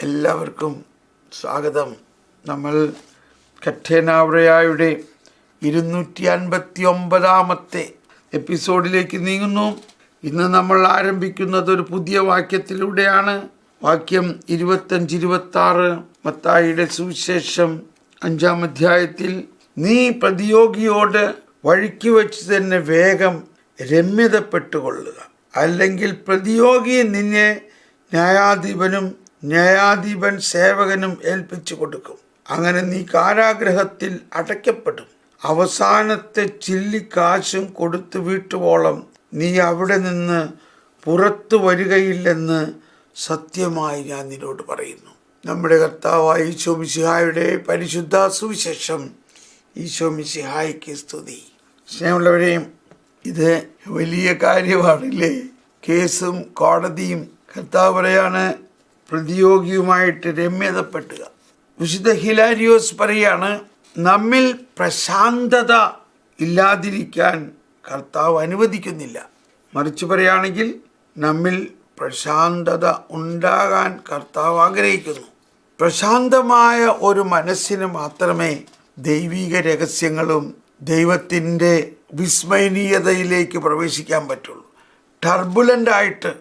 എല്ലാവർക്കും സ്വാഗതം. നമ്മൾ കറ്റേനാവ്രയായുടെ 259 എപ്പിസോഡിലേക്ക് നീങ്ങുന്നു. ഇന്ന് നമ്മൾ ആരംഭിക്കുന്നത് ഒരു പുതിയ വാക്യത്തിലൂടെയാണ്. വാക്യം 25-26 മത്തായിയുടെ സുവിശേഷം 5-ാം അധ്യായത്തിൽ, നീ പ്രതിയോഗിയോട് വഴിക്ക് വെച്ച് തന്നെ വേഗം രമ്യതപ്പെട്ടുകൊള്ളുക, അല്ലെങ്കിൽ പ്രതിയോഗി നിന്നെ ന്യായാധിപനും ന്യായാധിപൻ സേവകനും ഏൽപ്പിച്ചു കൊടുക്കും. അങ്ങനെ നീ കാരാഗൃഹത്തിൽ അടയ്ക്കപ്പെടും. അവസാനത്തെ ചില്ലിക്കാശും കൊടുത്തു വീട്ടുവോളം നീ അവിടെ നിന്ന് പുറത്തു വരികയില്ലെന്ന് സത്യമായി ഞാൻ നിന്നോട് പറയുന്നു. നമ്മുടെ കർത്താവായ ഈശോ മിശിഹായുടെ പരിശുദ്ധ സുവിശേഷം. ഈശോ മിശിഹായ്ക്ക് സ്തുതി. സ്നേഹമുള്ളവരെയും, ഇത് വലിയ കാര്യമാണില്ലേ? കേസും കോടതിയും. കർത്താവ് പറയാണ്, പ്രതിയോഗിയുമായിട്ട് രമ്യതപ്പെട്ടുക. വിശുദ്ധ ഹിലാരിയോസ് പറയാണ്, നമ്മിൽ പ്രശാന്തത ഇല്ലാതിരിക്കാൻ കർത്താവ് അനുവദിക്കുന്നില്ല. മറിച്ച് പറയുകയാണെങ്കിൽ, നമ്മിൽ പ്രശാന്തത ഉണ്ടാകാൻ കർത്താവ് ആഗ്രഹിക്കുന്നു. പ്രശാന്തമായ ഒരു മനസ്സിന് മാത്രമേ ദൈവിക രഹസ്യങ്ങളും ദൈവത്തിൻ്റെ വിസ്മയനീയതയിലേക്ക് പ്രവേശിക്കാൻ പറ്റുള്ളൂ. ടർബുലൻ്റായിട്ട്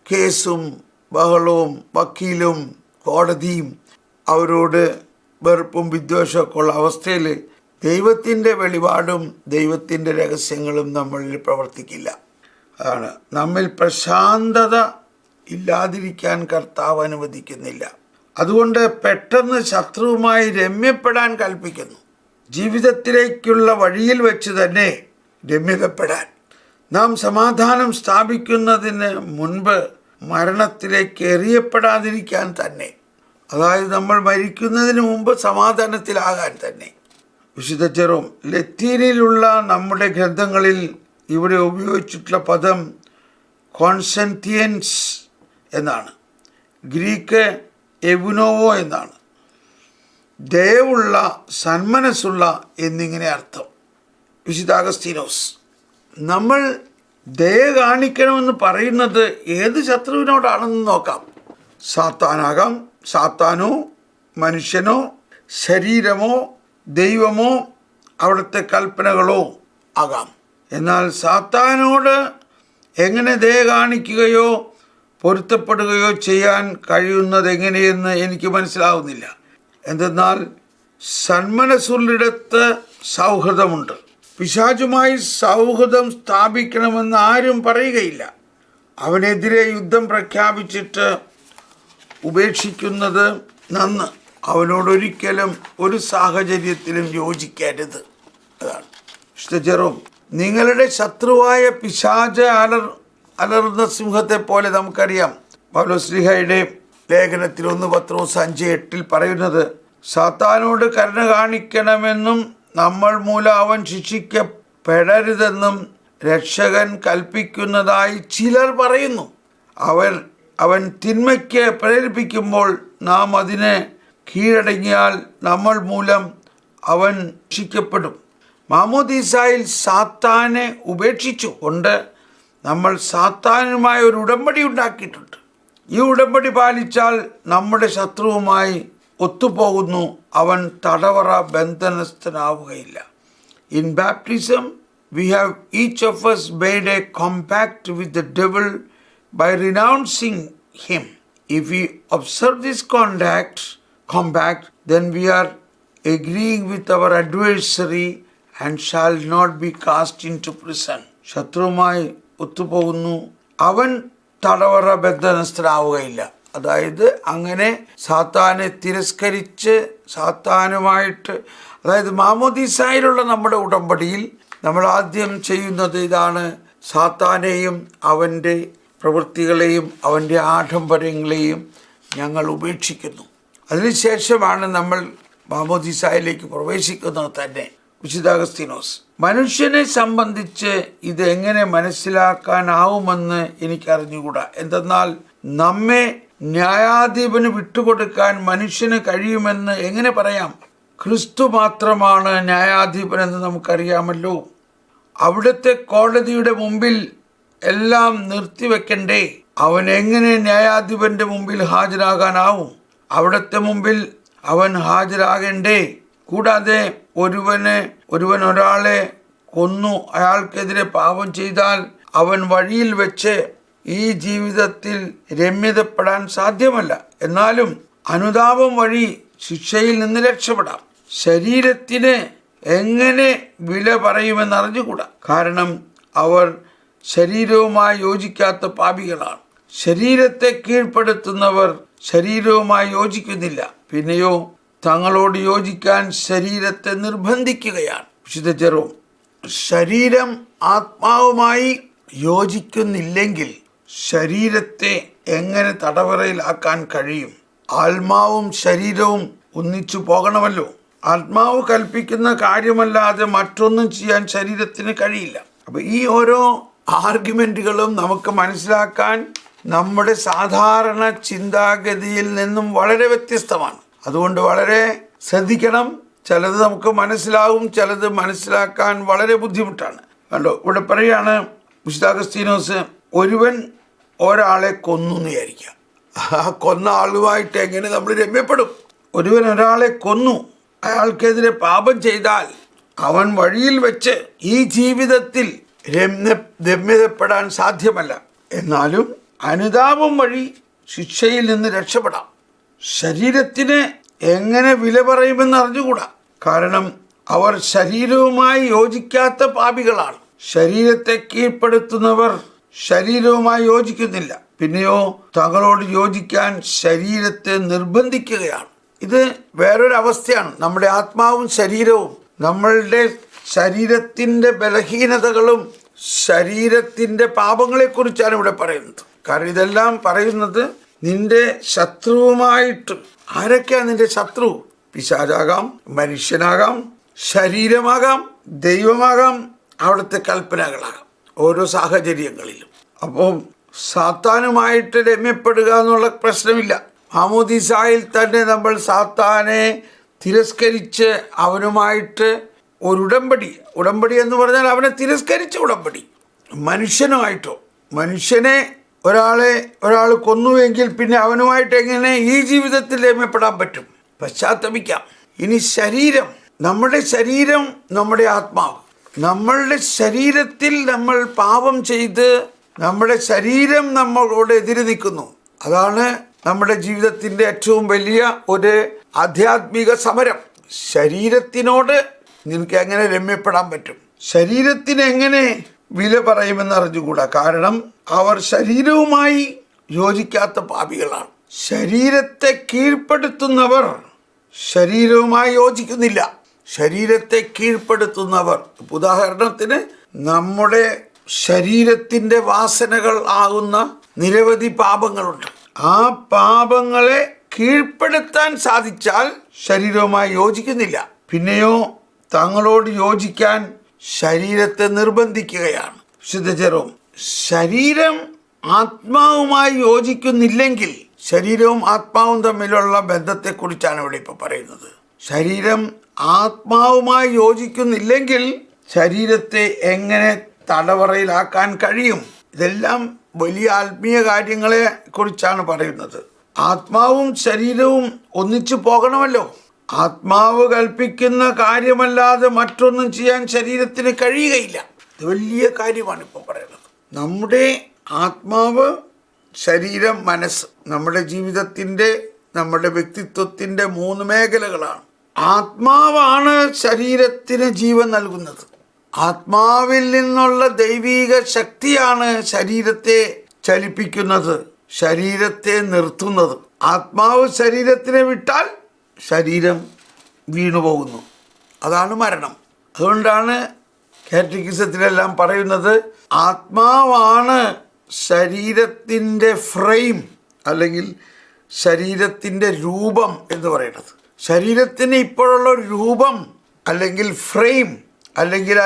കേസും ബഹളവും വക്കീലും കോടതിയും അവരോട് വെറുപ്പും വിദ്വേഷമൊക്കെ ഉള്ള അവസ്ഥയിൽ ദൈവത്തിൻ്റെ വെളിപാടും ദൈവത്തിൻ്റെ രഹസ്യങ്ങളും നമ്മളിൽ പ്രവർത്തിക്കില്ല. അതാണ്, നമ്മിൽ പ്രശാന്തത ഇല്ലാതിരിക്കാൻ കർത്താവ് അനുവദിക്കുന്നില്ല. അതുകൊണ്ട് പെട്ടെന്ന് ശത്രുവുമായി രമ്യപ്പെടാൻ കൽപ്പിക്കുന്നു. ജീവിതത്തിലേക്കുള്ള വഴിയിൽ വെച്ച് തന്നെ രമ്യതപ്പെടാൻ. നാം സമാധാനം സ്ഥാപിക്കുന്നതിന് മുൻപ് മരണത്തിലേക്ക് എറിയപ്പെടാതിരിക്കാൻ തന്നെ, അതായത് നമ്മൾ മരിക്കുന്നതിന് മുമ്പ് സമാധാനത്തിലാകാൻ തന്നെ. വിശുദ്ധ ജെറോം ലത്തീനിലുള്ള നമ്മുടെ ഗ്രന്ഥങ്ങളിൽ ഇവിടെ ഉപയോഗിച്ചിട്ടുള്ള പദം കോൺസെൻറ്റിയൻസ് എന്നാണ്. ഗ്രീക്ക് എവുനോവോ എന്നാണ്. ദയവുള്ള, സന്മനസ്സുള്ള എന്നിങ്ങനെ അർത്ഥം. വിശുദ്ധ അഗസ്തീനോസ്, നമ്മൾ ദയ കാണിക്കണമെന്ന് പറയുന്നത് ഏത് ശത്രുവിനോടാണെന്ന് നോക്കാം. സാത്താനാകാം, സാത്താനോ മനുഷ്യനോ ശരീരമോ ദൈവമോ അവിടുത്തെ കൽപ്പനകളോ ആകാം. എന്നാൽ സാത്താനോട് എങ്ങനെ ദയ കാണിക്കുകയോ പൊരുത്തപ്പെടുകയോ ചെയ്യാൻ കഴിയുന്നത് എങ്ങനെയെന്ന് എനിക്ക് മനസ്സിലാവുന്നില്ല. എന്തെന്നാൽ സന്മനസ്സുള്ളിടത്ത് സൗഹൃദമുണ്ട്. പിശാചുമായി സൗഹൃദം സ്ഥാപിക്കണമെന്ന് ആരും പറയുകയില്ല. അവനെതിരെ യുദ്ധം പ്രഖ്യാപിച്ചിട്ട് ഉപേക്ഷിക്കുന്നത് നന്ന്. അവനോടൊരിക്കലും ഒരു സാഹചര്യത്തിലും യോജിക്കരുത്. അതാണ് വിശുദ്ധ ജെറോം, നിങ്ങളുടെ ശത്രുവായ പിശാച് അലറുന്ന സിംഹത്തെ പോലെ നമുക്കറിയാം. പൗലോസ്ലീഹയുടെ ലേഖനത്തിൽ 1 പത്രോസ് 5:8 പറയുന്നത്, സാത്താനോട് കരുണ കാണിക്കണമെന്നും നമ്മൾ മൂലം അവൻ ശിക്ഷിക്കപ്പെടരുതെന്നും രക്ഷകൻ കൽപ്പിക്കുന്നതായി ചിലർ പറയുന്നു. അവൻ തിന്മയ്ക്ക് പ്രേരിപ്പിക്കുമ്പോൾ നാം അതിനെ കീഴടങ്ങിയാൽ നമ്മൾ മൂലം അവൻ ശിക്ഷിക്കപ്പെടും. മാമോദീസായിൽ സാത്താനെ ഉപേക്ഷിച്ചു കൊണ്ട് നമ്മൾ സാത്താനുമായി ഒരു ഉടമ്പടി ഉണ്ടാക്കിയിട്ടുണ്ട്. ഈ ഉടമ്പടി പാലിച്ചാൽ നമ്മുടെ ശത്രുവുമായി ഒത്തുപോകുന്നു. അവൻ തടവറ ബന്ധനസ്ഥനാവുകയില്ല. In baptism we have each of us made a compact with the devil by renouncing him. If we observe this compact, then we are agreeing with our adversary and shall not be cast into prison. ശത്രുവുമായി ഒത്തുപോകുന്നു, അവൻ തടവറ ബന്ധനസ്ഥനാവുകയില്ല. അതായത് അങ്ങനെ സാത്താനെ തിരസ്കരിച്ച് സാത്താനുമായിട്ട്, അതായത് മാമോദീസായിലുള്ള നമ്മുടെ ഉടമ്പടിയിൽ നമ്മൾ ആദ്യം ചെയ്യുന്നത് ഇതാണ്: സാത്താനെയും അവൻ്റെ പ്രവൃത്തികളെയും അവൻ്റെ ആഡംബരങ്ങളെയും ഞങ്ങൾ ഉപേക്ഷിക്കുന്നു. അതിനുശേഷമാണ് നമ്മൾ മാമോദീസായിലേക്ക് പ്രവേശിക്കുന്നത് തന്നെ. വിശുദ്ധ അഗസ്തീനോസ്, മനുഷ്യനെ സംബന്ധിച്ച് ഇത് എങ്ങനെ മനസ്സിലാക്കാനാവുമെന്ന് എനിക്കറിഞ്ഞുകൂടാ. എന്തെന്നാൽ നമ്മെ ന്യായാധിപന് വിട്ടുകൊടുക്കാൻ മനുഷ്യന് കഴിയുമെന്ന് എങ്ങനെ പറയാം? ക്രിസ്തു മാത്രമാണ് ന്യായാധിപനെന്ന് നമുക്കറിയാമല്ലോ. അവിടുത്തെ കോടതിയുടെ മുമ്പിൽ എല്ലാം നിർത്തിവെക്കണ്ടേ? അവൻ എങ്ങനെ ന്യായാധിപന്റെ മുമ്പിൽ ഹാജരാകാനാവും? അവിടുത്തെ മുമ്പിൽ അവൻ ഹാജരാകണ്ടേ? കൂടാതെ ഒരുവൻ ഒരാളെ കൊന്നു അയാൾക്കെതിരെ പാപം ചെയ്താൽ അവൻ വഴിയിൽ വെച്ച് ഈ ജീവിതത്തിൽ രമ്യതപ്പെടാൻ സാധ്യമല്ല. എന്നാലും അനുതാപം വഴി ശിക്ഷയിൽ നിന്ന് രക്ഷപ്പെടാം. ശരീരത്തിന് എങ്ങനെ വില പറയുമെന്ന് അറിഞ്ഞുകൂടാ, കാരണം അവർ ശരീരവുമായി യോജിക്കാത്ത പാപികളാണ്. ശരീരത്തെ കീഴ്പ്പെടുത്തുന്നവർ ശരീരവുമായി യോജിക്കുന്നില്ല, പിന്നെയോ തങ്ങളോട് യോജിക്കാൻ ശരീരത്തെ നിർബന്ധിക്കുകയാണ്. വിശുദ്ധ ജെറോം, ശരീരം ആത്മാവുമായി യോജിക്കുന്നില്ലെങ്കിൽ ശരീരത്തെ എങ്ങനെ തടവറയിലാക്കാൻ കഴിയും? ആത്മാവും ശരീരവും ഒന്നിച്ചു പോകണമല്ലോ. ആത്മാവ് കൽപ്പിക്കുന്ന കാര്യമല്ലാതെ മറ്റൊന്നും ചെയ്യാൻ ശരീരത്തിന് കഴിയില്ല. അപ്പൊ ഈ ഓരോ ആർഗ്യുമെന്റുകളും നമുക്ക് മനസ്സിലാക്കാൻ നമ്മുടെ സാധാരണ ചിന്താഗതിയിൽ നിന്നും വളരെ വ്യത്യസ്തമാണ്. അതുകൊണ്ട് വളരെ ശ്രദ്ധിക്കണം. ചിലത് നമുക്ക് മനസ്സിലാവും, ചിലത് മനസ്സിലാക്കാൻ വളരെ ബുദ്ധിമുട്ടാണ്. കണ്ടോ, ഇവിടെ പറയാണ് വിശുദ്ധ അഗസ്തീനോസ്, ഒരുവൻ ഒരാളെ കൊന്നു എന്ന് വിചാരിക്കുക. ആ കൊന്ന ആളുമായിട്ട് എങ്ങനെ നമ്മൾ രമ്യപ്പെടും? ഒരുവൻ ഒരാളെ കൊന്നു അയാൾക്കെതിരെ പാപം ചെയ്താൽ അവൻ വഴിയിൽ വെച്ച് ഈ ജീവിതത്തിൽ രമ്യതപ്പെടാൻ സാധ്യമല്ല. എന്നാലും അനുതാപം വഴി ശിക്ഷയിൽ നിന്ന് രക്ഷപ്പെടാം. ശരീരത്തിന് എങ്ങനെ വില പറയുമെന്ന് അറിഞ്ഞുകൂടാ, കാരണം അവർ ശരീരവുമായി യോജിക്കാത്ത പാപികളാണ്. ശരീരത്തെ കീഴ്പ്പെടുത്തുന്നവർ ശരീരവുമായി യോജിക്കുന്നില്ല, പിന്നെയോ തങ്ങളോട് യോജിക്കാൻ ശരീരത്തെ നിർബന്ധിക്കുകയാണ്. ഇത് വേറൊരവസ്ഥയാണ്. നമ്മുടെ ആത്മാവും ശരീരവും, നമ്മളുടെ ശരീരത്തിൻ്റെ ബലഹീനതകളും ശരീരത്തിൻ്റെ പാപങ്ങളെക്കുറിച്ചാണ് ഇവിടെ പറയുന്നത്. കാരണം ഇതെല്ലാം പറയുന്നത് നിന്റെ ശത്രുവുമായിട്ട്. ആരൊക്കെയാണ് നിന്റെ ശത്രു? പിശാചാകാം, മനുഷ്യനാകാം, ശരീരമാകാം, ദൈവമാകാം, അവിടുത്തെ കൽപ്പനകളാകാം, ഓരോ സാഹചര്യങ്ങളിലും. അപ്പം സാത്താനുമായിട്ട് രമ്യപ്പെടുക എന്നുള്ള പ്രശ്നമില്ല. മാമോദീസായിൽ തന്നെ നമ്മൾ സാത്താനെ തിരസ്കരിച്ച് അവനുമായിട്ട് ഒരു ഉടമ്പടി എന്ന് പറഞ്ഞാൽ അവനെ തിരസ്കരിച്ച ഉടമ്പടി. മനുഷ്യനെ ഒരാൾ കൊന്നുവെങ്കിൽ പിന്നെ അവനുമായിട്ട് എങ്ങനെ ഈ ജീവിതത്തിൽ രമ്യപ്പെടാൻ പറ്റും? പശ്ചാത്തപിക്കാം. ഇനി ശരീരം, നമ്മുടെ ശരീരം, നമ്മുടെ ആത്മാവ്. നമ്മളുടെ ശരീരത്തിൽ നമ്മൾ പാപം ചെയ്ത് നമ്മുടെ ശരീരം നമ്മളോട് എതിര് നിൽക്കുന്നു. അതാണ് നമ്മുടെ ജീവിതത്തിൻ്റെ ഏറ്റവും വലിയ ഒരു ആധ്യാത്മിക സമരം. ശരീരത്തിനോട് നിനക്ക് എങ്ങനെ രമ്യപ്പെടാൻ പറ്റും? ശരീരത്തിന് എങ്ങനെ വില പറയുമെന്ന് അറിഞ്ഞുകൂടാ, കാരണം അവർ ശരീരവുമായി യോജിക്കാത്ത പാപികളാണ്. ശരീരത്തെ കീഴ്പ്പെടുത്തുന്നവർ ശരീരവുമായി യോജിക്കുന്നില്ല. ശരീരത്തെ കീഴ്പ്പെടുത്തുന്നവർ, ഉദാഹരണത്തിന് നമ്മുടെ ശരീരത്തിൻ്റെ വാസനകൾ ആകുന്ന നിരവധി പാപങ്ങളുണ്ട്. ആ പാപങ്ങളെ കീഴ്പ്പെടുത്താൻ സാധിച്ചാൽ ശരീരവുമായി യോജിക്കുന്നില്ല, പിന്നെയോ തങ്ങളോട് യോജിക്കാൻ ശരീരത്തെ നിർബന്ധിക്കുകയാണ്. വിശുദ്ധ ജെറോം, ശരീരം ആത്മാവുമായി യോജിക്കുന്നില്ലെങ്കിൽ ശരീരവും ആത്മാവും തമ്മിലുള്ള ബന്ധത്തെക്കുറിച്ചാണ് ഇവിടെ ഇപ്പോൾ പറയുന്നത്. ശരീരം ആത്മാവുമായി യോജിക്കുന്നില്ലെങ്കിൽ ശരീരത്തെ എങ്ങനെ തടവറയിലാക്കാൻ കഴിയും? ഇതെല്ലാം വലിയ ആത്മീയ കാര്യങ്ങളെ കുറിച്ചാണ് പറയുന്നത്. ആത്മാവും ശരീരവും ഒന്നിച്ചു പോകണമല്ലോ. ആത്മാവ് കൽപ്പിക്കുന്ന കാര്യമല്ലാതെ മറ്റൊന്നും ചെയ്യാൻ ശരീരത്തിന് കഴിയുകയില്ല. ഇത് വലിയ കാര്യമാണ് ഇപ്പോൾ പറയുന്നത്. നമ്മുടെ ആത്മാവ്, ശരീരം, മനസ്സ് നമ്മുടെ ജീവിതത്തിൻ്റെ, നമ്മുടെ വ്യക്തിത്വത്തിൻ്റെ 3 മേഖലകളാണ്. ആത്മാവാണ് ശരീരത്തിന് ജീവൻ നൽകുന്നത്. ആത്മാവിൽ നിന്നുള്ള ദൈവീക ശക്തിയാണ് ശരീരത്തെ ചലിപ്പിക്കുന്നത്, ശരീരത്തെ നിർത്തുന്നത്. ആത്മാവ് ശരീരത്തിനെ വിട്ടാൽ ശരീരം വീണുപോകുന്നു. അതാണ് മരണം. അതുകൊണ്ടാണ് കാറ്റഗിസത്തിലെല്ലാം പറയുന്നത് ആത്മാവാണ് ശരീരത്തിൻ്റെ ഫ്രെയിം അല്ലെങ്കിൽ ശരീരത്തിൻ്റെ രൂപം എന്ന് പറയുന്നത്. ശരീരത്തിന് ഇപ്പോഴുള്ള ഒരു രൂപം അല്ലെങ്കിൽ ഫ്രെയിം അല്ലെങ്കിൽ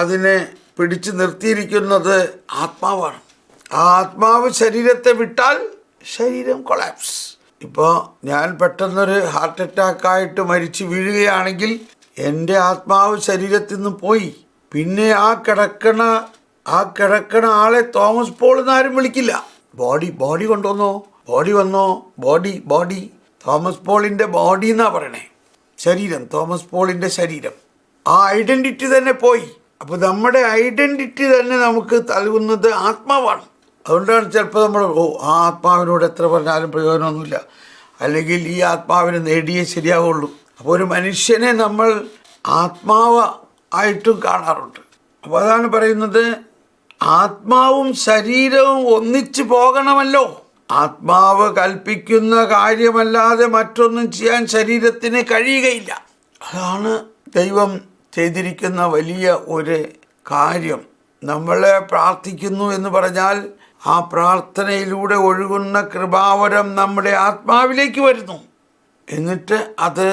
അതിനെ പിടിച്ചു നിർത്തിയിരിക്കുന്നത് ആത്മാവാണ്. ആ ആത്മാവ് ശരീരത്തെ വിട്ടാൽ ശരീരം കൊളാപ്സ്. ഇപ്പോൾ ഞാൻ പെട്ടെന്നൊരു ഹാർട്ട് അറ്റാക്കായിട്ട് മരിച്ചു വീഴുകയാണെങ്കിൽ എൻ്റെ ആത്മാവ് ശരീരത്തിൽ നിന്ന് പോയി. പിന്നെ ആ കിടക്കണ ആളെ തോമസ് പോൾ എന്നാരും വിളിക്കില്ല. ബോഡി കൊണ്ടുവന്നോ, ബോഡി വന്നോ? ബോഡി തോമസ് പോളിൻ്റെ ബോഡി എന്നാണ് പറയണേ. ശരീരം, തോമസ് പോളിൻ്റെ ശരീരം. ആ ഐഡൻറ്റിറ്റി തന്നെ പോയി. അപ്പോൾ നമ്മുടെ ഐഡൻറ്റിറ്റി തന്നെ നമുക്ക് നൽകുന്നത് ആത്മാവാണ്. അതുകൊണ്ടാണ് ചിലപ്പോൾ നമ്മൾ ആ ആത്മാവിനോട് എത്ര പറഞ്ഞാലും പ്രയോജനമൊന്നുമില്ല, അല്ലെങ്കിൽ ഈ ആത്മാവിനെ നേടിയേ ശരിയാവുള്ളൂ. അപ്പോൾ ഒരു മനുഷ്യനെ നമ്മൾ ആത്മാവായിട്ടും കാണാറുണ്ട്. അപ്പോൾ അതാണ് പറയുന്നത്, ആത്മാവും ശരീരവും ഒന്നിച്ചു പോകണമല്ലോ. ആത്മാവ് കൽപ്പിക്കുന്ന കാര്യമല്ലാതെ മറ്റൊന്നും ചെയ്യാൻ ശരീരത്തിന് കഴിയുകയില്ല. അതാണ് ദൈവം ചെയ്തിരിക്കുന്ന വലിയ ഒരു കാര്യം. നമ്മളെ പ്രാർത്ഥിക്കുന്നു എന്ന് പറഞ്ഞാൽ ആ പ്രാർത്ഥനയിലൂടെ ഒഴുകുന്ന കൃപാവരം നമ്മുടെ ആത്മാവിലേക്ക് വരുന്നു, എന്നിട്ട് അത്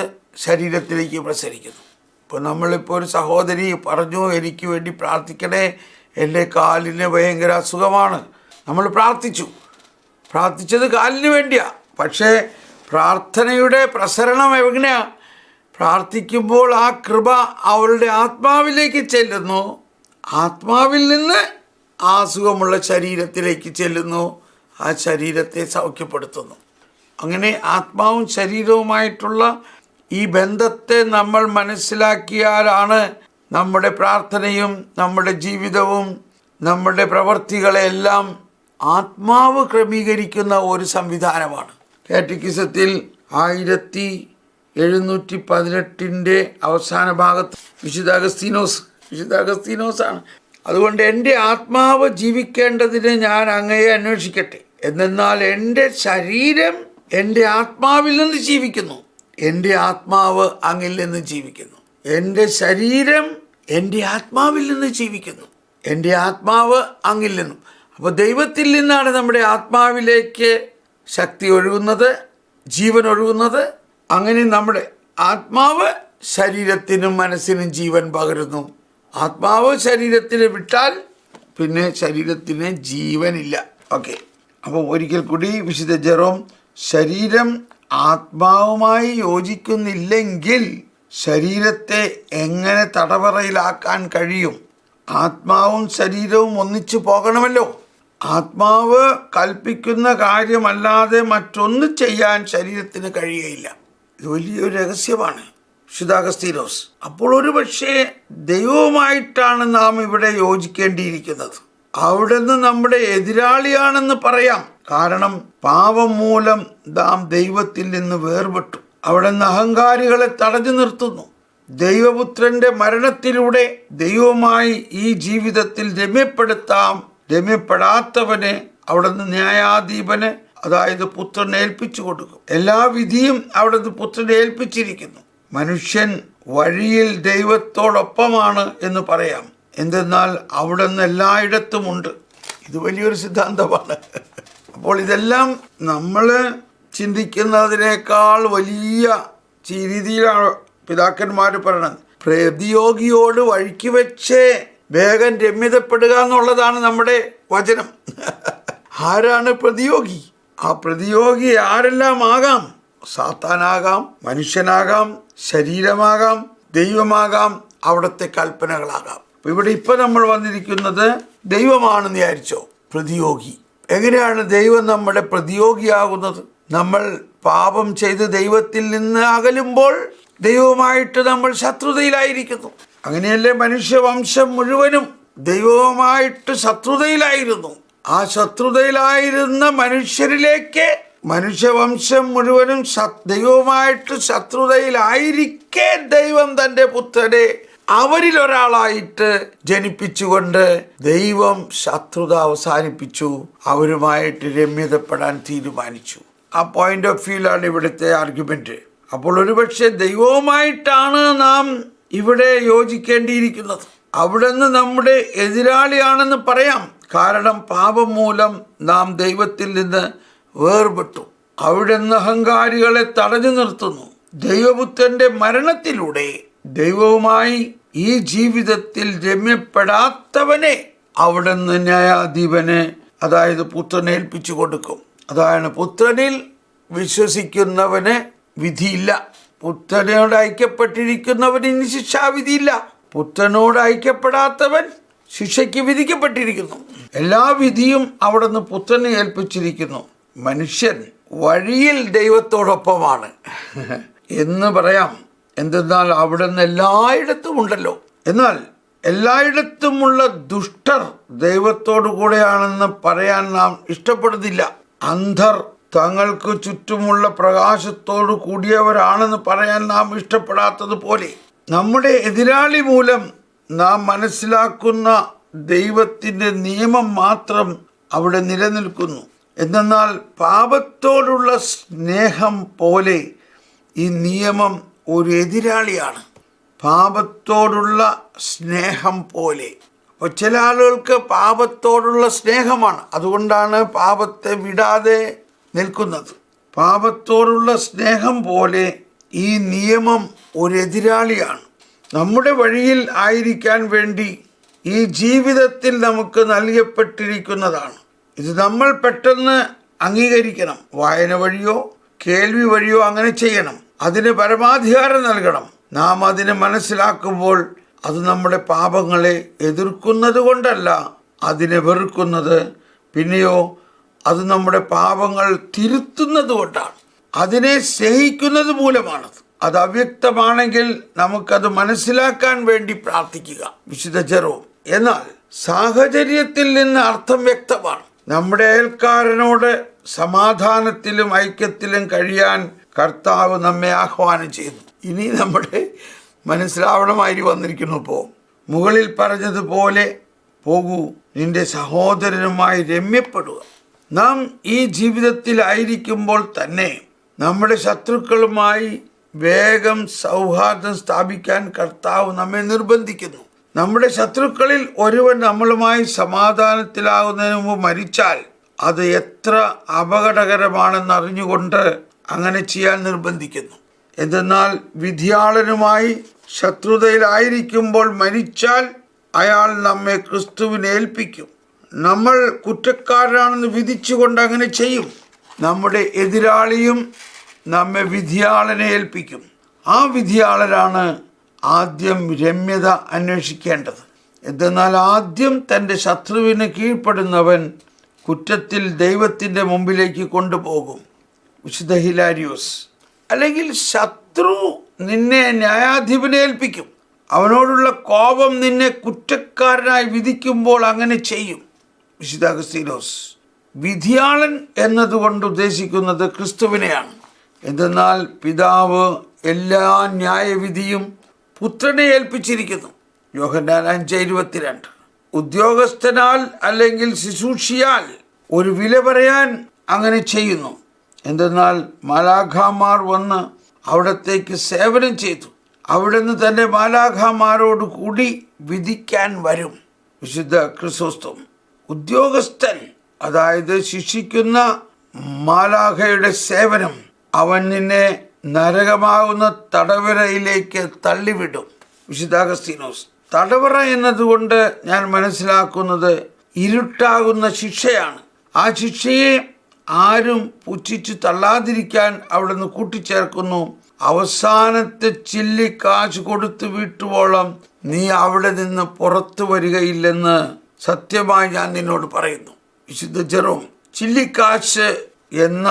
ശരീരത്തിലേക്ക് പ്രസരിക്കുന്നു. ഇപ്പോൾ നമ്മളിപ്പോൾ ഒരു സഹോദരി പറഞ്ഞു, എനിക്ക് വേണ്ടി പ്രാർത്ഥിക്കണേ, എൻ്റെ കാലിന് ഭയങ്കര അസുഖമാണ്. നമ്മൾ പ്രാർത്ഥിച്ചത് കാലിന് വേണ്ടിയാണ്. പക്ഷേ പ്രാർത്ഥനയുടെ പ്രസരണം എങ്ങനെയാണ്? പ്രാർത്ഥിക്കുമ്പോൾ ആ കൃപ അവളുടെ ആത്മാവിലേക്ക് ചെല്ലുന്നു, ആത്മാവിൽ നിന്ന് ആ അസുഖമുള്ള ശരീരത്തിലേക്ക് ചെല്ലുന്നു, ആ ശരീരത്തെ സൗഖ്യപ്പെടുത്തുന്നു. അങ്ങനെ ആത്മാവും ശരീരവുമായിട്ടുള്ള ഈ ബന്ധത്തെ നമ്മൾ മനസ്സിലാക്കിയാലാണ് നമ്മുടെ പ്രാർത്ഥനയും നമ്മുടെ ജീവിതവും നമ്മുടെ പ്രവൃത്തികളെല്ലാം ആത്മാവ് ക്രമീകരിക്കുന്ന ഒരു സംവിധാനമാണ്. കാറ്റക്കിസത്തിൽ 1718 അവസാന ഭാഗത്ത് വിശുദ്ധ അഗസ്തീനോസാണ്. അതുകൊണ്ട് എൻ്റെ ആത്മാവ് ജീവിക്കേണ്ടതിന് ഞാൻ അങ്ങയെ അന്വേഷിക്കട്ടെ, എന്നാൽ എൻ്റെ ശരീരം എൻ്റെ ആത്മാവിൽ നിന്ന് ജീവിക്കുന്നു, എൻ്റെ ആത്മാവ് അങ്ങിൽ നിന്ന് ജീവിക്കുന്നു. എൻ്റെ ശരീരം എൻ്റെ ആത്മാവിൽ നിന്ന് ജീവിക്കുന്നു, എൻ്റെ ആത്മാവ് അങ്ങിൽ നിന്നും. അപ്പോൾ ദൈവത്തിൽ നിന്നാണ് നമ്മുടെ ആത്മാവിലേക്ക് ശക്തി ഒഴുകുന്നത്, ജീവൻ ഒഴുകുന്നത്. അങ്ങനെ നമ്മുടെ ആത്മാവ് ശരീരത്തിനും മനസ്സിനും ജീവൻ പകരുന്നു. ആത്മാവ് ശരീരത്തിന് വിട്ടാൽ പിന്നെ ശരീരത്തിന് ജീവനില്ല. ഓക്കെ, അപ്പോൾ ഒരിക്കൽ കൂടി വിശുദ്ധ ജെറോം, ശരീരം ആത്മാവുമായി യോജിക്കുന്നില്ലെങ്കിൽ ശരീരത്തെ എങ്ങനെ തടവറയിലാക്കാൻ കഴിയും? ആത്മാവും ശരീരവും ഒന്നിച്ചു പോകണമല്ലോ. ആത്മാവ് കൽപ്പിക്കുന്ന കാര്യമല്ലാതെ മറ്റൊന്നും ചെയ്യാൻ ശരീരത്തിന് കഴിയുകയില്ല. ഇത് വലിയൊരു രഹസ്യമാണ് വിശുദ്ധ അഗസ്തീനോസ്. അപ്പോൾ ഒരു പക്ഷേ ദൈവവുമായിട്ടാണ് നാം ഇവിടെ യോജിക്കേണ്ടിയിരിക്കുന്നത്. അവിടുന്ന് നമ്മുടെ എതിരാളിയാണെന്ന് പറയാം. കാരണം പാപം മൂലം നാം ദൈവത്തിൽ നിന്ന് വേർപെട്ടു. അവിടുന്ന് അഹങ്കാരികളെ തടഞ്ഞു നിർത്തുന്നു. ദൈവപുത്രന്റെ മരണത്തിലൂടെ ദൈവവുമായി ഈ ജീവിതത്തിൽ രമ്യപ്പെടാത്തവനെ അവിടുന്ന് ന്യായാധിപന്, അതായത് പുത്രനെ ഏൽപ്പിച്ചു കൊടുക്കും. എല്ലാ വിധിയും അവിടുന്ന് പുത്രനെ ഏൽപ്പിച്ചിരിക്കുന്നു. മനുഷ്യൻ വഴിയിൽ ദൈവത്തോടൊപ്പമാണ് എന്ന് പറയാം. എന്തെന്നാൽ അവിടുന്ന് എല്ലായിടത്തുമുണ്ട്. ഇത് വലിയൊരു സിദ്ധാന്തമാണ്. അപ്പോൾ ഇതെല്ലാം നമ്മൾ ചിന്തിക്കുന്നതിനേക്കാൾ വലിയ രീതിയിലാണ് പിതാക്കന്മാർ പറയണത്. പ്രതിയോഗിയോട് വഴിക്ക് വെച്ച് വേഗം രമ്യതപ്പെടുക എന്നുള്ളതാണ് നമ്മുടെ വചനം. ആരാണ് പ്രതിയോഗി? ആ പ്രതിയോഗി ആരെല്ലാം ആകാം. സാത്താനാകാം, മനുഷ്യനാകാം, ശരീരമാകാം, ദൈവമാകാം, അവിടുത്തെ കൽപ്പനകളാകാം. ഇവിടെ ഇപ്പം നമ്മൾ വന്നിരിക്കുന്നത് ദൈവമാണെന്ന് വിചാരിച്ചോ? പ്രതിയോഗി. എങ്ങനെയാണ് ദൈവം നമ്മുടെ പ്രതിയോഗിയാകുന്നത്? നമ്മൾ പാപം ചെയ്ത് ദൈവത്തിൽ നിന്ന് അകലുമ്പോൾ ദൈവവുമായിട്ട് നമ്മൾ ശത്രുതയിലായിരിക്കുന്നു. അങ്ങനെയല്ലേ മനുഷ്യവംശം മുഴുവനും ദൈവവുമായിട്ട് ശത്രുതയിലായിരുന്നു. ആ ശത്രുതയിലായിരുന്ന മനുഷ്യരിലേക്ക് മനുഷ്യവംശം മുഴുവനും ദൈവവുമായിട്ട് ശത്രുതയിലായിരിക്കെ ദൈവം തൻ്റെ പുത്രനെ അവരിൽ ഒരാളായിട്ട് ജനിപ്പിച്ചുകൊണ്ട് ദൈവം ശത്രുത അവസാനിപ്പിച്ചു, അവരുമായിട്ട് രമ്യതപ്പെടാൻ തീരുമാനിച്ചു. ആ പോയിന്റ് ഓഫ് വ്യൂലാണ് ഇവിടുത്തെ ആർഗ്യുമെന്റ്. അപ്പോൾ ഒരുപക്ഷെ ദൈവവുമായിട്ടാണ് നാം ഇവിടെ യോജിക്കേണ്ടിയിരിക്കുന്നത്. അവിടുന്ന് നമ്മുടെ എതിരാളിയാണെന്ന് പറയാം. കാരണം പാപം മൂലം നാം ദൈവത്തിൽ നിന്ന് വേർപെട്ടു. അവിടുന്ന് അഹങ്കാരികളെ തടഞ്ഞു നിർത്തുന്നു. ദൈവപുത്രന്റെ മരണത്തിലൂടെ ദൈവവുമായി ഈ ജീവിതത്തിൽ രമ്യപ്പെടാത്തവനെ അവിടുന്ന് ന്യായാധിപന്, അതായത് പുത്രനെ ഏൽപ്പിച്ചു കൊടുക്കും. അതാണ് പുത്രനിൽ വിശ്വസിക്കുന്നവന് വിധിയില്ല. പുത്രനോട് ഐക്യപ്പെട്ടിരിക്കുന്നവന് ഇനി ശിക്ഷാവിധിയില്ല. പുത്രനോട് ഐക്യപ്പെടാത്തവൻ ശിക്ഷയ്ക്ക് വിധിക്കപ്പെട്ടിരിക്കുന്നു. എല്ലാ വിധിയും അവിടുന്ന് പുത്രനെ ഏൽപ്പിച്ചിരിക്കുന്നു. മനുഷ്യൻ വഴിയിൽ ദൈവത്തോടൊപ്പമാണ് എന്ന് പറയാം. എന്തെന്നാൽ അവിടുന്ന് എല്ലായിടത്തും ഉണ്ടല്ലോ. എന്നാൽ എല്ലായിടത്തുമുള്ള ദുഷ്ടർ ദൈവത്തോടു കൂടെയാണെന്ന് പറയാൻ നാം ഇഷ്ടപ്പെടുന്നില്ല. അന്ധർ തങ്ങൾക്ക് ചുറ്റുമുള്ള പ്രകാശത്തോടു കൂടിയവരാണെന്ന് പറയാൻ നാം ഇഷ്ടപ്പെടാത്തതുപോലെ നമ്മുടെ എതിരാളി മൂലം നാം മനസ്സിലാക്കുന്ന ദൈവത്തിൻ്റെ നിയമം മാത്രം അവിടെ നിലനിൽക്കുന്നു. എന്നാൽ പാപത്തോടുള്ള സ്നേഹം പോലെ ഈ നിയമം ഒരു എതിരാളിയാണ്. പാപത്തോടുള്ള സ്നേഹം പോലെ. അപ്പോൾ ചില ആളുകൾക്ക് പാപത്തോടുള്ള സ്നേഹമാണ്, അതുകൊണ്ടാണ് പാപത്തെ വിടാതെ നിൽക്കുന്നത്. പാപത്തോടുള്ള സ്നേഹം പോലെ ഈ നിയമം ഒരു എതിരാളിയാണ്. നമ്മുടെ വഴിയിൽ ആയിരിക്കാൻ വേണ്ടി ഈ ജീവിതത്തിൽ നമുക്ക് നൽകപ്പെട്ടിരിക്കുന്നതാണ്. ഇത് നമ്മൾ പെട്ടെന്ന് അംഗീകരിക്കണം. വായന വഴിയോ കേൾവി വഴിയോ അങ്ങനെ ചെയ്യണം. അതിന് പരമാധികാരം നൽകണം. നാം അതിനെ മനസ്സിലാക്കുമ്പോൾ അത് നമ്മുടെ പാപങ്ങളെ എതിർക്കുന്നത് കൊണ്ടല്ല അതിനെ വെറുക്കുന്നത്, പിന്നെയോ അത് നമ്മുടെ പാപങ്ങൾ തിരുത്തുന്നത് കൊണ്ടാണ്. അതിനെ സ്നേഹിക്കുന്നത് മൂലമാണത്. അത് അവ്യക്തമാണെങ്കിൽ നമുക്കത് മനസ്സിലാക്കാൻ വേണ്ടി പ്രാർത്ഥിക്കുക. വിശുദ്ധ ജെറോം. എന്നാൽ സാഹചര്യത്തിൽ നിന്ന് അർത്ഥം വ്യക്തമാണ്. നമ്മുടെ അയൽക്കാരനോട് സമാധാനത്തിലും ഐക്യത്തിലും കഴിയാൻ കർത്താവ് നമ്മെ ആഹ്വാനം ചെയ്യുന്നു. ഇനി നമ്മുടെ മനസ്സിലാവണമായി വന്നിരിക്കുന്നു. മുകളിൽ പറഞ്ഞതുപോലെ പോകൂ, നിന്റെ സഹോദരനുമായി രമ്യപ്പെടുക. നാം ഈ ജീവിതത്തിലായിരിക്കുമ്പോൾ തന്നെ നമ്മുടെ ശത്രുക്കളുമായി വേഗം സൗഹാർദ്ദം സ്ഥാപിക്കാൻ കർത്താവ് നമ്മെ നിർബന്ധിക്കുന്നു. നമ്മുടെ ശത്രുക്കളിൽ ഒരുവൻ നമ്മളുമായി സമാധാനത്തിലാകുന്നതിന് മുമ്പ് മരിച്ചാൽ അത് എത്ര അപകടകരമാണെന്ന് അറിഞ്ഞുകൊണ്ട് അങ്ങനെ ചെയ്യാൻ നിർബന്ധിക്കുന്നു. എന്തെന്നാൽ വിധിയാളനുമായി ശത്രുതയിലായിരിക്കുമ്പോൾ മരിച്ചാൽ അയാൾ നമ്മെ ക്രിസ്തുവിനെ ഏൽപ്പിക്കും. നമ്മൾ കുറ്റക്കാരാണെന്ന് വിധിച്ചുകൊണ്ട് അങ്ങനെ ചെയ്യും. നമ്മുടെ എതിരാളിയും നമ്മെ വിധിയാളനെ ഏൽപ്പിക്കും. ആ വിധിയാളനാണ് ആദ്യം രമ്യത അന്വേഷിക്കേണ്ടത്. എന്തെന്നാൽ ആദ്യം തൻ്റെ ശത്രുവിന് കീഴ്പ്പെടുന്നവൻ കുറ്റത്തിൽ ദൈവത്തിൻ്റെ മുമ്പിലേക്ക് കൊണ്ടുപോകും. വിശുദ്ധ ഹിലാരിയോസ്. അല്ലെങ്കിൽ ശത്രു നിന്നെ ന്യായാധിപനെ ഏൽപ്പിക്കും. അവനോടുള്ള കോപം നിന്നെ കുറ്റക്കാരനായി വിധിക്കുമ്പോൾ അങ്ങനെ ചെയ്യും. വിശുദ്ധ അഗസ്തീനോസ്. വിധിയാളൻ എന്നതുകൊണ്ട് ഉദ്ദേശിക്കുന്നത് ക്രിസ്തുവിനെയാണ്. എന്തെന്നാൽ പിതാവ് എല്ലാ ന്യായവിധിയും പുത്രനെ ഏൽപ്പിച്ചിരിക്കുന്നു. യോഹന്നാൻ 5:22. ഉദ്യോഗസ്ഥനാൽ അല്ലെങ്കിൽ ശുശ്രൂഷിയാൽ ഒരു വില പറയാൻ അങ്ങനെ ചെയ്യുന്നു. എന്തെന്നാൽ മാലാഖമാർ വന്ന് അവിടത്തേക്ക് സേവനം ചെയ്തു. അവിടുന്ന് തൻ്റെ മാലാഖമാരോട് കൂടി വിധിക്കാൻ വരും. വിശുദ്ധ ക്രിസോസ്തോം. ഉദ്യോഗസ്ഥൻ, അതായത് ശിക്ഷിക്കുന്ന മാലാഖയുടെ സേവനം, അവൻ നിന്നെ നരകമാകുന്ന തടവറയിലേക്ക് തള്ളിവിടും. വിശുദ്ധ അഗസ്തീനോസ്. തടവറ എന്നതുകൊണ്ട് ഞാൻ മനസ്സിലാക്കുന്നത് ഇരുട്ടാകുന്ന ശിക്ഷയാണ്. ആ ശിക്ഷയെ ആരും പുച്ഛിച്ചു തള്ളാതിരിക്കാൻ അവിടുന്ന് കൂട്ടിച്ചേർക്കുന്നു. അവസാനത്തെ ചില്ലി കാശ് കൊടുത്ത് വീട്ടുവോളം നീ അവിടെ നിന്ന് പുറത്തു വരികയില്ലെന്ന് സത്യമായി ഞാൻ നിന്നോട് പറയുന്നു. വിശുദ്ധ ജെറോം. ചില്ലിക്കാശ് എന്ന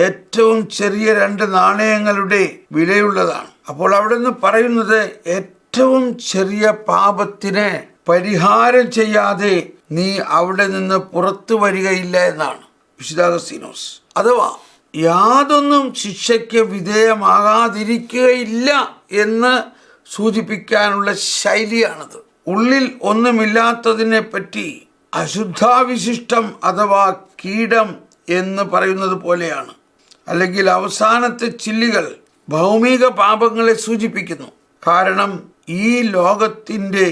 ഏറ്റവും ചെറിയ 2 നാണയങ്ങളുടെ വിലയുള്ളതാണ്. അപ്പോൾ അവിടെ നിന്ന് പറയുന്നത് ഏറ്റവും ചെറിയ പാപത്തിന് പരിഹാരം ചെയ്യാതെ നീ അവിടെ നിന്ന് പുറത്തു വരികയില്ല എന്നാണ് വിശുദ്ധ അഗസ്തീനോസ്. അഥവാ യാതൊന്നും ശിക്ഷയ്ക്ക് വിധേയമാകാതിരിക്കുകയില്ല എന്ന് സൂചിപ്പിക്കാനുള്ള ശൈലിയാണത്. ഉള്ളിൽ ഒന്നുമില്ലാത്തതിനെ പറ്റി അശുദ്ധാവിശിഷ്ടം അഥവാ കീടം എന്ന് പറയുന്നത് പോലെയാണ്. അല്ലെങ്കിൽ അവസാനത്തെ ചില്ലികൾ ഭൗമിക പാപങ്ങളെ സൂചിപ്പിക്കുന്നു. കാരണം ഈ ലോകത്തിൻ്റെ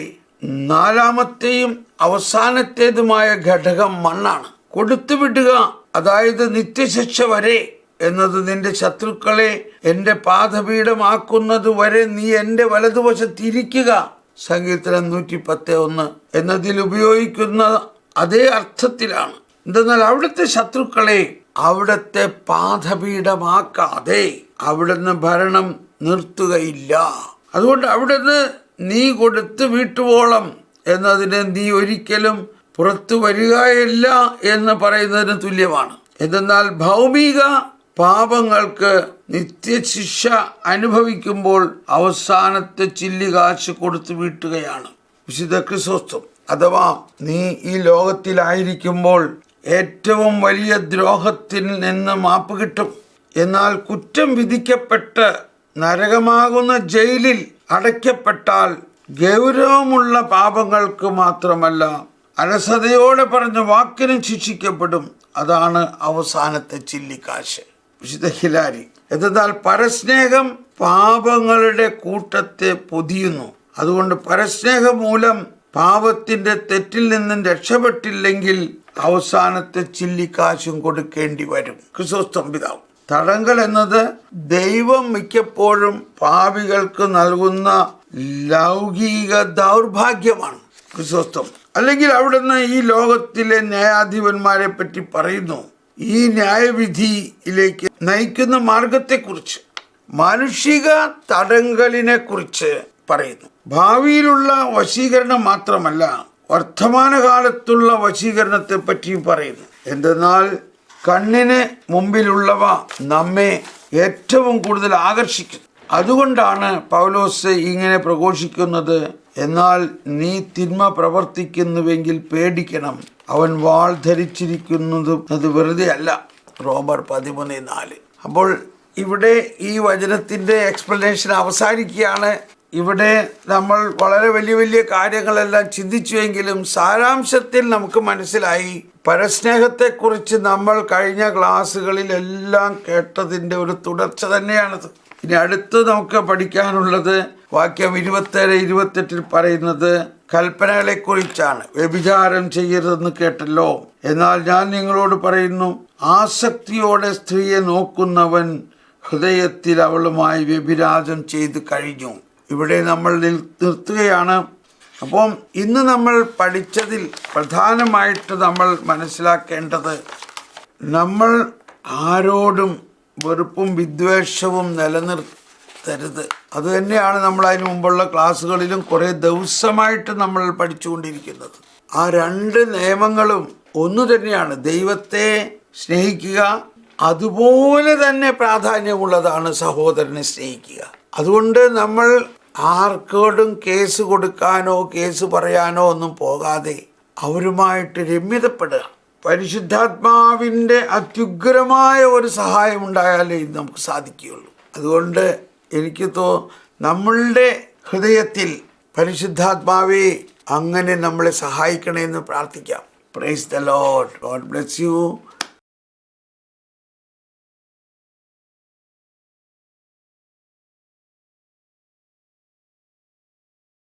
4ാമത്തെയും അവസാനത്തേതുമായ ഘടകം മണ്ണാണ്. കൊടുത്തുവിടുക, അതായത് നിത്യശിക്ഷ വരെ എന്നത് നിന്റെ ശത്രുക്കളെ എൻ്റെ പാദപീഠമാക്കുന്നത് വരെ നീ എൻ്റെ വലതുവശത്തിരിക്കുക. സങ്കീർത്തനം 110:1 എന്നതിൽ ഉപയോഗിക്കുന്ന അതേ അർത്ഥത്തിലാണ്. എന്തെന്നാൽ അവിടുത്തെ ശത്രുക്കളെ അവിടുത്തെ പാദപീഠമാക്കാതെ അവിടുന്ന് ഭരണം നിർത്തുകയില്ല. അതുകൊണ്ട് അവിടുന്ന് നീ കൊടുത്ത് വീട്ടുവോളം എന്നതിന് നീ ഒരിക്കലും പുറത്തു വരികയില്ല എന്ന് പറയുന്നതിന് തുല്യമാണ്. എന്തെന്നാൽ ഭൗമിക പാപങ്ങൾക്ക് നിത്യശിക്ഷ അനുഭവിക്കുമ്പോൾ അവസാനത്തെ ചില്ലികാശ് കൊടുത്തു വീട്ടുകയാണ് വിശുദ്ധ ക്രിസ്തോസ്തം. അഥവാ നീ ഈ ലോകത്തിലായിരിക്കുമ്പോൾ ഏറ്റവും വലിയ ദ്രോഹത്തിൽ നിന്ന് മാപ്പ് കിട്ടും. എന്നാൽ കുറ്റം വിധിക്കപ്പെട്ട് നരകമാകുന്ന ജയിലിൽ അടയ്ക്കപ്പെട്ടാൽ ഗൗരവമുള്ള പാപങ്ങൾക്ക് മാത്രമല്ല അലസതയോടെ പറഞ്ഞ വാക്കിനും ശിക്ഷിക്കപ്പെടും. അതാണ് അവസാനത്തെ ചില്ലിക്കാശ്. വിശുദ്ധ ഹിലാരി. എന്നാൽ പരസ്നേഹം പാപങ്ങളുടെ കൂട്ടത്തെ പൊതിയുന്നു. അതുകൊണ്ട് പരസ്നേഹം മൂലം പാപത്തിന്റെ തെറ്റിൽ നിന്നും രക്ഷപ്പെട്ടില്ലെങ്കിൽ അവസാനത്തെ ചില്ലിക്കാശും കൊടുക്കേണ്ടി വരും. ക്രിസ്തോസ്തം പിതാവ്. തടങ്കൽ എന്നത് ദൈവം മിക്കപ്പോഴും പാപികൾക്ക് നൽകുന്ന ലൗകിക ദൗർഭാഗ്യമാണ്. ക്രിസ്തോസ്തം. അല്ലെങ്കിൽ അവിടുന്ന് ഈ ലോകത്തിലെ ന്യായാധിപന്മാരെ പറ്റി പറയുന്നു. ഈ ന്യായവിധിയിലേക്ക് നയിക്കുന്ന മാർഗത്തെക്കുറിച്ച്, മാനുഷിക തടങ്കലിനെ കുറിച്ച് പറയുന്നു. ഭാവിയിലുള്ള വശീകരണം മാത്രമല്ല, വർത്തമാനകാലത്തുള്ള വശീകരണത്തെ പറ്റിയും പറയുന്നു. എന്തെന്നാൽ കണ്ണിന് മുമ്പിലുള്ളവ നമ്മെ ഏറ്റവും കൂടുതൽ ആകർഷിക്കുന്നു. അതുകൊണ്ടാണ് പൗലോസ് ഇങ്ങനെ പ്രഘോഷിക്കുന്നത്. എന്നാൽ നീ തിന്മ പ്രവർത്തിക്കുന്നുവെങ്കിൽ പേടിക്കണം, അവൻ വാൾ ധരിച്ചിരിക്കുന്നതും അത് വെറുതെ അല്ല. റോമർ 13:4. അപ്പോൾ ഇവിടെ ഈ വചനത്തിൻ്റെ എക്സ്പ്ലനേഷൻ അവസാനിക്കുകയാണ്. ഇവിടെ നമ്മൾ വളരെ വലിയ വലിയ കാര്യങ്ങളെല്ലാം ചിന്തിച്ചുവെങ്കിലും സാരാംശത്തിൽ നമുക്ക് മനസ്സിലായി പരസ്നേഹത്തെക്കുറിച്ച് നമ്മൾ കഴിഞ്ഞ ക്ലാസ്സുകളിലെല്ലാം കേട്ടതിൻ്റെ ഒരു തുടർച്ച തന്നെയാണത്. ഇനി അടുത്ത് നമുക്ക് പഠിക്കാനുള്ളത് വാക്യം 27-28 പറയുന്നത് കൽപ്പനകളെക്കുറിച്ചാണ്. വ്യഭിചാരം ചെയ്യരുതെന്ന് കേട്ടല്ലോ, എന്നാൽ ഞാൻ നിങ്ങളോട് പറയുന്നു, ആസക്തിയോടെ സ്ത്രീയെ നോക്കുന്നവൻ ഹൃദയത്തിൽ അവളുമായി വ്യഭിചാരം ചെയ്തു കഴിഞ്ഞു. ഇവിടെ നമ്മൾ നിർത്തുകയാണ്. അപ്പം ഇന്ന് നമ്മൾ പഠിച്ചതിൽ പ്രധാനമായിട്ട് നമ്മൾ മനസ്സിലാക്കേണ്ടത്, നമ്മൾ ആരോടും വെറുപ്പും വിദ്വേഷവും നിലനിർത്തരുത്. അതുതന്നെയാണ് നമ്മൾ അതിന് മുമ്പുള്ള ക്ലാസ്സുകളിലും കുറേ ദിവസമായിട്ട് നമ്മൾ പഠിച്ചുകൊണ്ടിരിക്കുന്നത്. ആ രണ്ട് നിയമങ്ങളും ഒന്നു തന്നെയാണ്. ദൈവത്തെ സ്നേഹിക്കുക, അതുപോലെ തന്നെ പ്രാധാന്യമുള്ളതാണ് സഹോദരനെ സ്നേഹിക്കുക. അതുകൊണ്ട് നമ്മൾ ആർക്കോടും കേസ് കൊടുക്കാനോ കേസ് പറയാനോ ഒന്നും പോകാതെ അവരുമായിട്ട് രമ്യതപ്പെടുക. പരിശുദ്ധാത്മാവിൻ്റെ അത്യുഗ്രമായ ഒരു സഹായം ഉണ്ടായാലേ ഇത് നമുക്ക് സാധിക്കുകയുള്ളൂ. അതുകൊണ്ട് എനിക്ക് നമ്മളുടെ ഹൃദയത്തിൽ പരിശുദ്ധാത്മാവെ അങ്ങനെ നമ്മളെ സഹായിക്കണമെന്ന് പ്രാർത്ഥിക്കാം. Praise the Lord. God bless you.